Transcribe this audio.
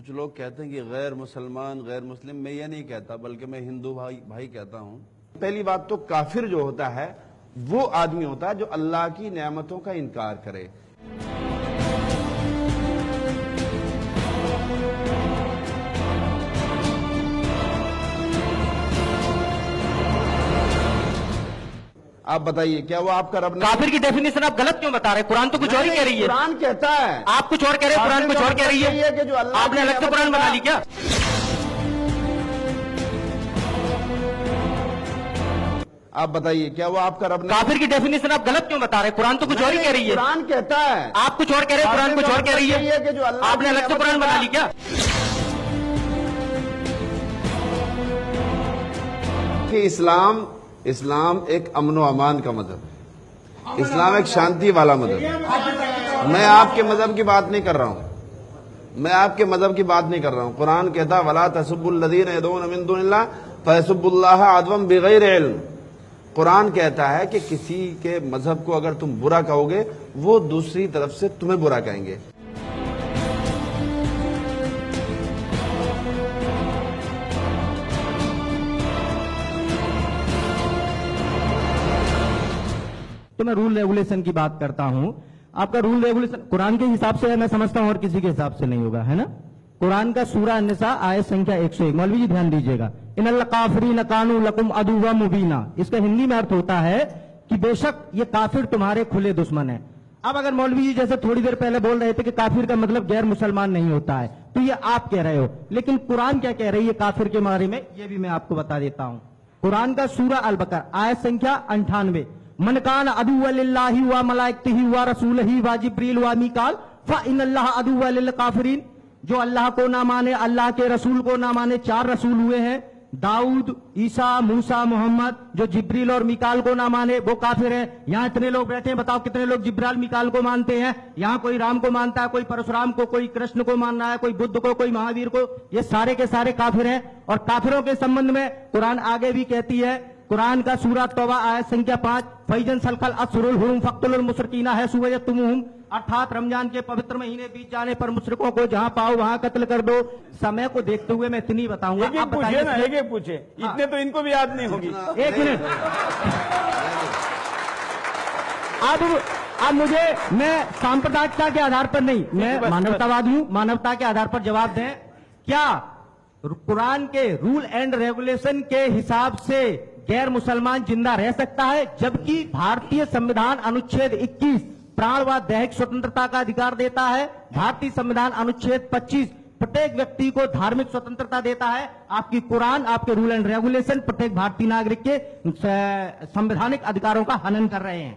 کچھ لوگ کہتے ہیں کہ غیر مسلمان غیر مسلم، میں یہ نہیں کہتا بلکہ میں ہندو بھائی کہتا ہوں۔ پہلی بات تو کافر جو ہوتا ہے وہ آدمی ہوتا ہے جو اللہ کی نعمتوں کا انکار کرے۔ آپ بتائیے کیا وہ آپ کا رب نہیں؟ کافر کی ڈیفینیشن آپ غلط کیوں بتا رہے ہیں؟ قرآن تو کچھ اور ہی کہہ رہی ہے۔ قرآن کہتا ہے، آپ کچھ اور کہہ رہے ہیں، قرآن کچھ اور کہہ رہی ہے کہ جو اللہ آپ نے الگ سے قرآن بنا لی کیا؟ آپ بتائیے کیا وہ آپ کا رب نہیں؟ کافر کی ڈیفینیشن آپ غلط کیوں بتا رہے ہیں؟ قرآن تو کچھ اور ہی کہہ رہی ہے۔ قرآن کہتا ہے، آپ کچھ اور کہہ رہے ہیں، قرآن کچھ اور کہہ رہی ہے کہ جو اللہ آپ نے الگ سے قرآن بنا لی کیا؟ کہ اسلام ایک امن و امان کا مذہب ہے، اسلام ایک شانتی والا مذہب ہے۔ میں آپ کے مذہب کی بات نہیں کر رہا ہوں، میں آپ کے مذہب کی بات نہیں کر رہا ہوں۔ قرآن کہتا ہے وَلَا تَسُبُّوا الَّذِينَ يَدْعُونَ مِن دُونِ اللَّهِ فَيَسُبُّوا اللَّهَ عَدْوًا بِغَيْرِ عِلْمٍ۔ قرآن کہتا ہے کہ کسی کے مذہب کو اگر تم برا کہو گے وہ دوسری طرف سے تمہیں برا کہیں گے۔ تو میں رول ریگولیشن کی بات کرتا ہوں۔ آپ کا رول ریگولیشن قرآن کے حساب سے ہے، میں سمجھتا ہوں اور کسی کے حساب سے نہیں ہوگا، ہے نا؟ قرآن کا سورہ النساء آیت سنکھیا 101، مولوی جی دھیان دیجیے گا۔ ان الکافرین کانوا لکم عدوا مبینا، اس کا ہندی میں ارتھ ہوتا ہے کہ بے شک یہ کافر تمہارے کھلے دشمن ہیں۔ اب اگر مولوی جی جیسے تھوڑی دیر پہلے بول رہے تھے کہ کافر کا مطلب غیر مسلمان نہیں ہوتا ہے، تو یہ آپ کہہ رہے ہو، لیکن قرآن کیا کہہ رہی ہے کافر کے بارے میں یہ بھی میں آپ کو بتا دیتا ہوں۔ قرآن کا سورہ البقرہ آیت سنکھیا 98، من کان عدوا للہ و ملائکتہ و رسولہ و جبریل و میکال فإن اللہ عدوا للکافرین، جو اللہ کو نہ مانے، اللہ کے رسول کو نہ مانے، 4 رسول ہوئے ہیں، داؤد، عیسیٰ، موسیٰ، محمد، جو جبریل اور میکال کو نہ مانے وہ کافر ہیں۔ یہاں اتنے لوگ بیٹھے ہیں، بتاؤ کتنے لوگ جبرائیل میکال کو مانتے ہیں؟ یہاں کوئی رام کو مانتا ہے، کوئی پرشرام کو، کوئی کرشن کو ماننا ہے، کوئی بدھ کو، کوئی مہاویر کو، یہ سارے کے سارے کافر ہیں۔ اور کافروں کے سمبندھ میں قرآن آگے بھی کہتی ہے، قرآن کا سورہ توبہ آیت سنکھیا 5، فَإِذَا انسَلَخَ الْأَشْهُرُ الْحُرُمُ فَاقْتُلُوا الْمُشْرِكِينَ حَيْثُ وَجَدتُّمُوهُمْ، ارتھات رمضان کے پوتر مہینے بیت جانے پر مشرکوں کو جہاں پاؤ وہاں قتل کر دو۔ سمے کو دیکھتے ہوئے میں اتنی بتاؤں گا۔ ایک پوچھے نا، ایک پوچھے، اتنے تو ان کو بھی یاد نہیں ہوگی۔ ایک منٹ، اب مجھے، میں سامپردائکتا کے آدھار پر نہیں، میں مانوتاوادی ہوں، مانوتا کے آدھار پر جواب دیں۔ کیا قرآن کے رول اینڈ ریگولیشن کے حساب سے غیر مسلمان زندہ رہ سکتا ہے؟ جبکہ بھارتی سمویدھان انوچھید 21 پران و دیہک سوتنترتا کا ادھیکار دیتا ہے، بھارتی سمویدھان انوچھید 25 پرتیک ویکتی کو دھارمک سوتنترتا دیتا ہے۔ آپ کی قرآن، آپ کے رول اینڈ ریگولیشن پرتیک بھارتی ناگرک کے سمویدھانک ادھیکاروں کا ہنن کر رہے ہیں۔